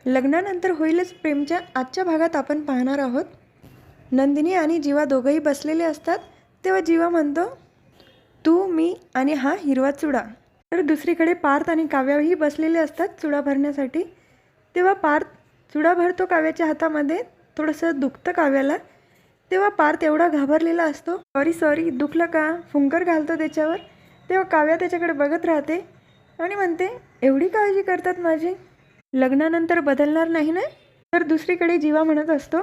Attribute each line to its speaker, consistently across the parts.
Speaker 1: लग्नानंतर होईलच प्रेमच्या आजच्या भागात आपण पाहणार आहोत. नंदिनी आणि जीवा दोघंही बसलेले असतात. तेव्हा जीवा म्हणतो, तू, मी आणि हा हिरवा चुडा. तर दुसरीकडे पार्थ आणि काव्याही बसलेले असतात चुडा भरण्यासाठी. तेव्हा पार्थ चुडा भरतो काव्याच्या हातामध्ये. थोडंसं दुखतं काव्याला. तेव्हा पार्थ एवढा घाबरलेला असतो, सॉरी दुखलं का, फुंकर घालतो त्याच्यावर. तेव्हा काव्या त्याच्याकडे बघत राहते आणि म्हणते, एवढी काळजी करतात माझी, लग्नानंतर बदलणार नाही ना. तर दुसरीकडे जीवा म्हणत असतो,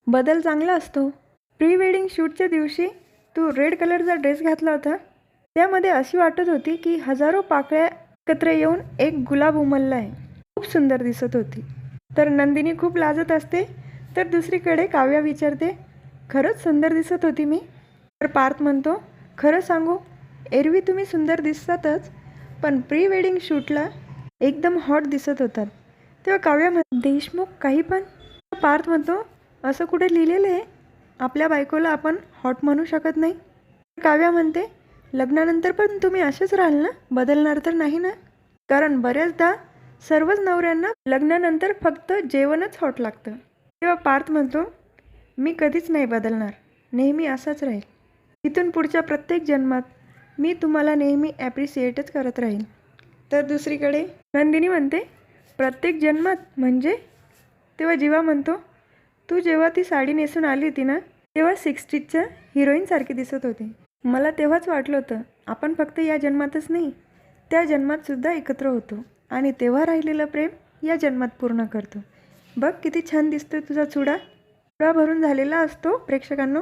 Speaker 1: बदल चांगला असतो. प्री वेडिंग शूटच्या दिवशी तू रेड कलरचा ड्रेस घातला होता, त्यामध्ये अशी वाटत होती की हजारो पाकळ्या एकत्र येऊन एक गुलाब उमलला आहे. खूप सुंदर दिसत होती. तर नंदिनी खूप लाजत असते. तर दुसरीकडे काव्या विचारते, खरंच सुंदर दिसत होती मी. तर पार्थ म्हणतो, खरं सांगू, एरवी तुम्ही सुंदर दिसतातच, पण प्री वेडिंग शूटला एकदम हॉट दिसत होतात. तेव्हा काव्या देशमुख काही पण. पार्थ म्हणतो, असं कुठे लिहिलेलं आहे, आपल्या बायकोला आपण हॉट म्हणू शकत नाही. काव्या म्हणते, लग्नानंतर पण तुम्ही असेच राहाल ना, बदलणार तर नाही ना. कारण बऱ्याचदा सर्वच नवऱ्यांना लग्नानंतर फक्त जेवणच हॉट लागतं. तेव्हा पार्थ म्हणतो, मी कधीच नाही बदलणार, नेहमी असाच राहील. इथून पुढच्या प्रत्येक जन्मात मी तुम्हाला नेहमी ॲप्रिशिएटच करत राहील. तर दुसरीकडे नंदिनी म्हणते, प्रत्येक जन्मात म्हणजे. तेव्हा जीवा म्हणतो, तू जेव्हा ती साडी नेसून आली होती ना, तेव्हा 60च्या हिरोईनसारखी दिसत होती. मला तेव्हाच वाटलं होतं, आपण फक्त या जन्मातच नाही, त्या जन्मातसुद्धा एकत्र होतो आणि तेव्हा राहिलेलं प्रेम या जन्मात पूर्ण करतो. बघ किती छान दिसतोय तुझा चुडा. चुडा भरून झालेला असतो प्रेक्षकांनो.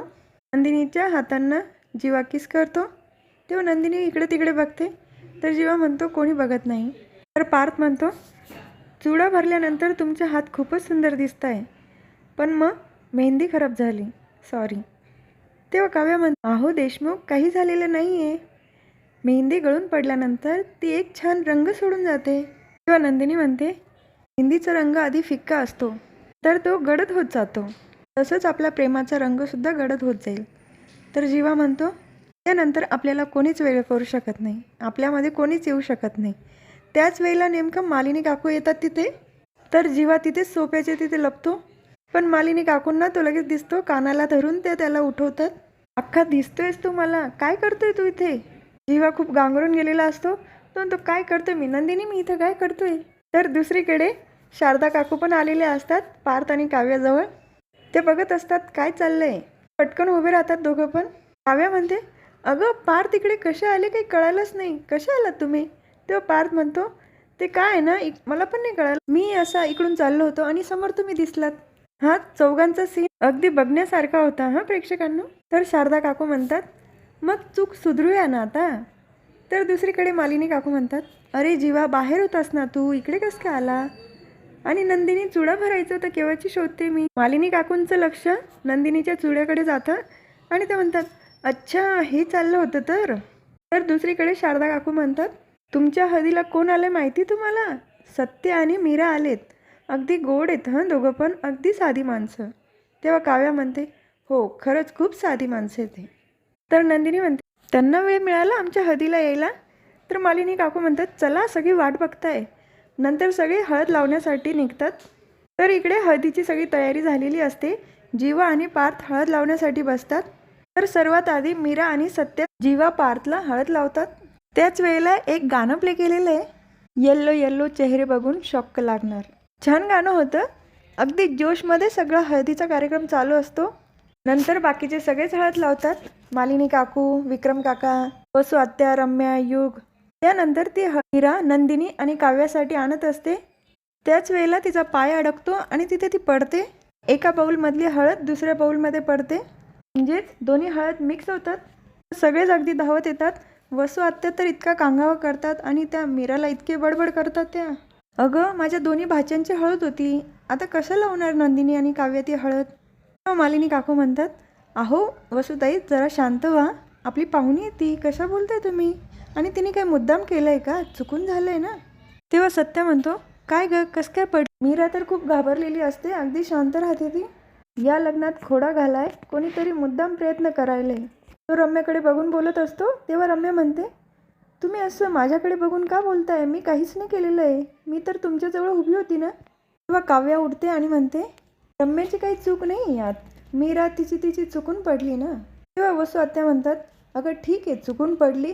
Speaker 1: नंदिनीच्या हातांना जीवा किस करतो. तेव्हा नंदिनी इकडे तिकडे बघते. तर जीवा म्हणतो, कोणी बघत नाही. तर पार्थ म्हणतो, चुडा भरल्यानंतर तुमचे हात खूपच सुंदर दिसत आहे, पण मग मेहंदी खराब झाली, सॉरी. तेव्हा काव्या म्हणतो, अहो देशमुख, काही झालेलं नाही आहे. मेहंदी गळून पडल्यानंतर ती एक छान रंग सोडून जाते. तेव्हा नंदिनी म्हणते, मेहंदीचा रंग आधी फिक्का असतो, तर तो गडद होत जातो, तसंच आपला प्रेमाचा रंगसुद्धा गडद होत जाईल. तर जीवा म्हणतो, त्यानंतर आपल्याला कोणीच वेगळं करू शकत नाही, आपल्यामध्ये कोणीच येऊ शकत नाही. त्याच वेळेला नेमकं मालिनी काकू येतात तिथे. तर जीवा तिथे सोप्याचे तिथे लपतो, पण मालिनी काकूंना तो लगेच दिसतो. कानाला धरून ते त्याला उठवतात. अख्खा दिसतोयस तू मला, काय करतोय तू इथे. जीवा खूप गांगरून गेलेला असतो. तो काय करतोय, मी नंदिनी, मी इथं काय करतोय. तर दुसरीकडे शारदा काकू पण आलेल्या असतात पार्थ आणि काव्याजवळ. ते बघत असतात काय चाललंय. पटकन उभे राहतात दोघं पण. काव्या म्हणते, अगं पार्थ इकडे कसे आले काही कळालंच नाही, कसे आलात तुम्ही. तेव्हा पार्थ म्हणतो, ते काय आहे ना, मला पण नाही कळालं, मी असा इकडून चाललो होतो आणि समोर तुम्ही दिसलात. हा चौघांचा सीन अगदी बघण्यासारखा होता हा प्रेक्षकांना. तर शारदा काकू म्हणतात, मग चूक सुधरूया ना आता. तर दुसरीकडे मालिनी काकू म्हणतात, अरे जीवा, बाहेर होतास ना तू, इकडे कसं काय आला. आणि नंदिनी, चुडा भरायचं तर केव्हाची शोधते मी. मालिनी काकूंचं लक्ष नंदिनीच्या चुड्याकडे जातं आणि ते म्हणतात, अच्छा हे चाललं होतं तर. तर दुसरीकडे शारदा काकू म्हणतात, तुमच्या हळदीला कोण आलं माहिती तुम्हाला, सत्य आणि मीरा आलेत. अगदी गोड आहेत हां दोघं पण, अगदी साधी माणसं. तेव्हा काव्या म्हणते, हो खरंच खूप साधी माणसं आहेत ते. तर नंदिनी म्हणते, त्यांना वेळ मिळाला आमच्या हळदीला यायला. तर मालिनी काकू म्हणतात, चला सगळी वाट बघताय. नंतर सगळे हळद लावण्यासाठी निघतात. तर इकडे हळदीची सगळी तयारी झालेली असते. जीवा आणि पार्थ हळद लावण्यासाठी बसतात. तर सर्वात आधी मीरा आणि सत्य जीवा पार्थला हळद लावतात. त्याच वेळेला एक गाणं प्ले केलेलं आहे, येल्लो येल्लो चेहरे बघून शॉक लागणार. छान गाणं होतं. अगदी जोशमध्ये सगळा हळदीचा कार्यक्रम चालू असतो. नंतर बाकीचे सगळेच हळद लावतात. मालिनी काकू, विक्रम काका, वसू आत्या, रम्या, युग. त्यानंतर ती मीरा नंदिनी आणि काव्यासाठी आणत असते. त्याच वेळेला तिचा पाय अडकतो आणि तिथे ती पडते. एका बाऊलमधली हळद दुसऱ्या बाऊलमध्ये पडते, म्हणजेच दोन्ही हळद मिक्स होतात. सगळेच अगदी धावत येतात. वसू आत्या तर इतका कांगावा करतात आणि त्या मीराला इतके बडबड करतात त्या, अगं माझ्या दोन्ही भाच्यांची हळद होती, आता कसं लावणार नंदिनी आणि काव्या ती हळद. मालिनी काकू म्हणतात, अहो वसुताई जरा शांत व्हा, आपली पाहुणी आहे ती, कशा बोलताय तुम्ही, आणि तिने काय मुद्दाम केलं आहे का, चुकून झालं आहे ना. तेव्हा सत्य म्हणतो, काय ग कसं काय पड. मीरा तर खूप घाबरलेली असते, अगदी शांत राहते ती. या लग्नात खोडा घालाय कोणीतरी मुद्दाम प्रयत्न करायला. तो रम्याकडे बघून बोलत असतो. तेव्हा रम्या म्हणते, तुम्ही असं माझ्याकडे बघून का बोलताय, मी काहीच नाही केलेलं आहे, मी तर तुमच्याजवळ उभी होती ना. तेव्हा काव्या उठते आणि म्हणते, रम्याची काही चूक नाही यात, मीरा तिची चुकून पडली ना. तेव्हा वसू आत्या म्हणतात, अगं ठीक आहे चुकून पडली,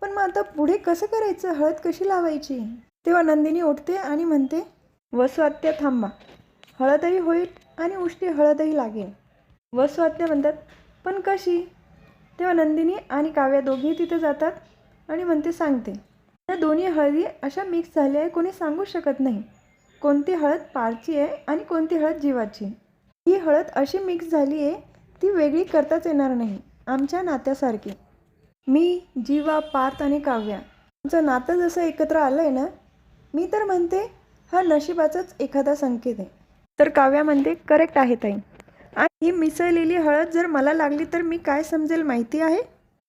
Speaker 1: पण मग आता पुढे कसं करायचं, हळद कशी लावायची. तेव्हा नंदिनी उठते आणि म्हणते, वसू आत्या थांबा, हळदही होईल आणि उष्टी हळदही लागेल. वसू आत्या म्हणतात, पण कशी. तेव्हा नंदिनी आणि काव्या दोघेही तिथे जातात आणि म्हणते, सांगते. या दोन्ही हळदी अशा मिक्स झाल्या आहे, कोणी सांगू शकत नाही कोणती हळद पारची आहे आणि कोणती हळद जीवाची. ही हळद अशी मिक्स झाली आहे, ती वेगळी करताच येणार नाही, आमच्या नात्यासारखी. मी, जीवा, पार्थ आणि काव्या, आमचं नातं जसं एकत्र आलं आहे ना, मी तर म्हणते हा नशिबाचाच एखादा संकेत आहे. तर काव्या म्हणते, करेक्ट आहे ताई. आणि ही मिसळलेली हळद जर मला लागली तर मी काय समजेल माहिती आहे.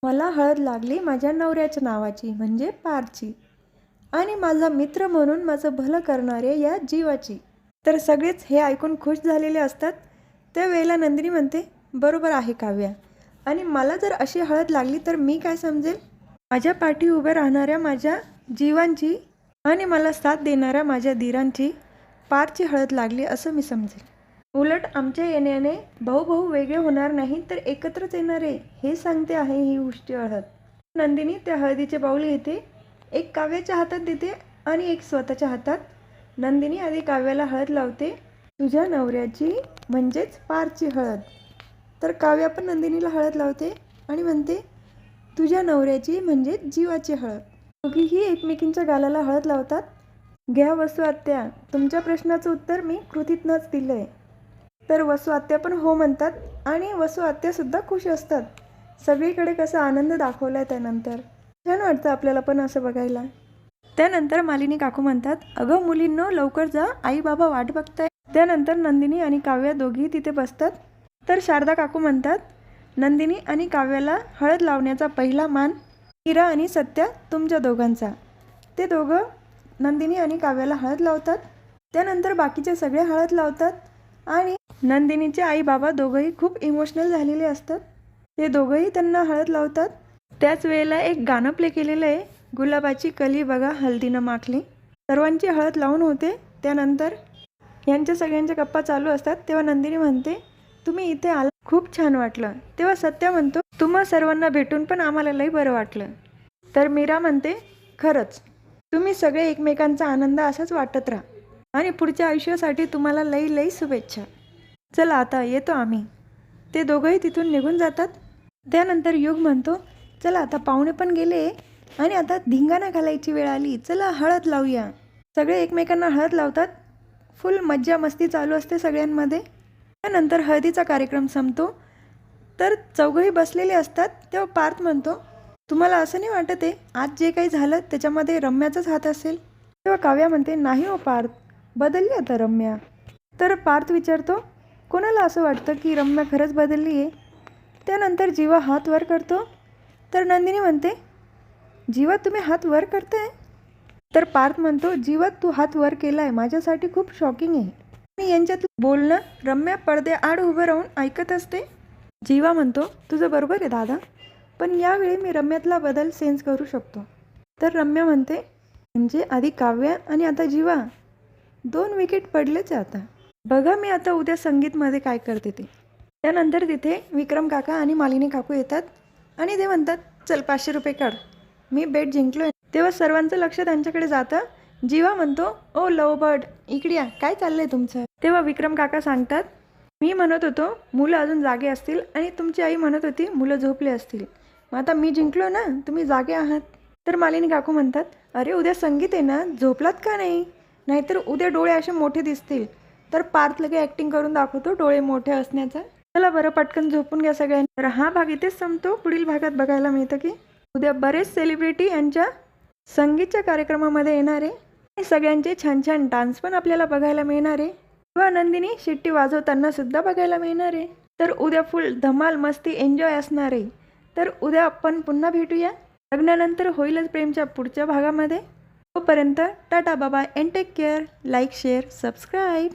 Speaker 1: मला हळद लागली माझ्या नवऱ्याच्या नावाची, म्हणजे पारची, आणि माझा मित्र म्हणून माझं भलं करणारे या जीवाची. तर सगळेच हे ऐकून खुश झालेले असतात. त्यावेळेला नंदिनी म्हणते, बरोबर आहे काव्या, आणि मला जर अशी हळद लागली तर मी काय समजेल. माझ्या पाठी उभ्या राहणाऱ्या माझ्या जीवांची आणि मला साथ देणाऱ्या माझ्या धीरांची पारची हळद लागली असं मी समजेल. उलट आमच्या येण्याने भाऊ वेगळे होणार नाही तर एकत्रच येणारे, हे सांगते आहे ही उष्टी हळद. नंदिनी त्या हळदीचे बाऊल घेते, एक काव्याच्या हातात देते आणि एक स्वतःच्या हातात. नंदिनी आधी काव्याला हळद लावते, तुझ्या नवऱ्याची म्हणजेच पारची हळद. तर काव्या पण नंदिनीला हळद लावते आणि म्हणते, तुझ्या नवऱ्याची म्हणजेच जीवाची हळद. दोघीही एकमेकींच्या गालाला हळद लावतात. घ्या वसू आत्या, तुमच्या प्रश्नाचं उत्तर मी कृतीतनंच दिलं आहे. तर वसू आत्या पण हो म्हणतात आणि वसू आत्यासुद्धा खुश असतात. सगळीकडे कसा आनंद दाखवला आहे त्यानंतर. छान वाटतं आपल्याला पण असं बघायला. त्यानंतर मालिनी काकू म्हणतात, अगं मुलींनो लवकर जा, आई बाबा वाट बघताय. त्यानंतर नंदिनी आणि काव्या दोघी तिथे बसतात. तर शारदा काकू म्हणतात, नंदिनी आणि काव्याला हळद लावण्याचा पहिला मान मीरा आणि सत्या तुमच्या दोघांचा. ते दोघं नंदिनी आणि काव्याला हळद लावतात. त्यानंतर बाकीचे सगळे हळद लावतात आणि नंदिनीचे आई बाबा दोघंही खूप इमोशनल झालेले असतात. ते दोघंही त्यांना हळद लावतात. त्याच वेळेला एक गाणं प्ले केलेलं आहे, गुलाबाची कली बघा हळदीनं माखली. सर्वांची हळद लावून होते. त्यानंतर यांच्या सगळ्यांच्या गप्पा चालू असतात. तेव्हा नंदिनी म्हणते, तुम्ही इथे आला खूप छान वाटलं. तेव्हा सत्या म्हणतो, तुम्हा सर्वांना भेटून पण आम्हाला लई बरं वाटलं. तर मीरा म्हणते, खरंच तुम्ही सगळे एकमेकांचा आनंद असाच वाटत राहा आणि पुढच्या आयुष्यासाठी तुम्हाला लई शुभेच्छा. चला आता येतो आम्ही. ते दोघंही तिथून निघून जातात. त्यानंतर युग म्हणतो, चला आता पाहुणे पण गेले आणि आता धिंगाणा घालायची वेळ आली, चला हळद लावूया. सगळे एकमेकांना हळद लावतात. फुल मज्जा मस्ती चालू असते सगळ्यांमध्ये. त्यानंतर हळदीचा कार्यक्रम संपतो. तर चौघंही बसलेले असतात. तेव्हा पार्थ म्हणतो, तुम्हाला असं नाही वाटत आहे आज जे काही झालं त्याच्यामध्ये रम्याचाच हात असेल. तेव्हा काव्या म्हणते, नाही हो पार्थ, बदलली आता रम्या. तर पार्थ विचारतो, कोणाला असं वाटतं की रम्या खरंच बदलली आहे. त्यानंतर जीवा हात वर करतो. तर नंदिनी म्हणते, जीवा तुम्ही हात वर करताय. तर पार्थ म्हणतो, जीवा तू हात वर केला आहे माझ्यासाठी खूप शॉकिंग आहे. आणि यांच्यात बोलणं रम्या पडद्याआड उभं राहून ऐकत असते. जीवा म्हणतो, तुझं बरोबर आहे दादा, पण यावेळी मी रम्यातला बदल सेन्स करू शकतो. तर रम्या म्हणते, म्हणजे आधी काव्या आणि आता जीवा, 2 विकेट पडलेच आहे आता. बघा मी आता उद्या संगीतमध्ये काय करते ते. त्यानंतर तिथे विक्रम काका आणि मालिनी काकू येतात आणि ते म्हणतात, चल 500 रुपये काढ, मी बेट जिंकलो आहे. तेव्हा सर्वांचं लक्ष त्यांच्याकडे जातं. जीवा म्हणतो, ओ लव बर्ड इकडे या, काय चाललंय तुमचं. तेव्हा विक्रम काका सांगतात, मी म्हणत होतो मुलं अजून जागे असतील आणि तुमची आई म्हणत होती मुलं झोपले असतील. मग आता मी जिंकलो ना, तुम्ही जागे आहात. तर मालिनी काकू म्हणतात, अरे उद्या संगीत आहे ना, झोपलात का नाही, नाहीतर उद्या डोळे असे मोठे दिसतील. तर पार्थ लगे ॲक्टिंग करून दाखवतो डोळे मोठे असण्याचा. चला बरं पटकन झोपून घ्या सगळ्यांनी. तर हा भाग इथेच संपतो. पुढील भागात बघायला मिळतं की उद्या बरेच सेलिब्रिटी यांच्या संगीतच्या कार्यक्रमामध्ये येणार आहे. सगळ्यांचे छान डान्स पण आपल्याला बघायला मिळणार आहे. किंवा नंदिनी शिट्टी वाजवताना सुद्धा बघायला मिळणार आहे. तर उद्या फुल धमाल मस्ती एन्जॉय असणार आहे. तर उद्या आपण पुन्हा भेटूया. लग्नानंतर होईलच प्रेमच्या पुढच्या भागामध्ये. तोपर्यंत tata bye and take care. Like share subscribe.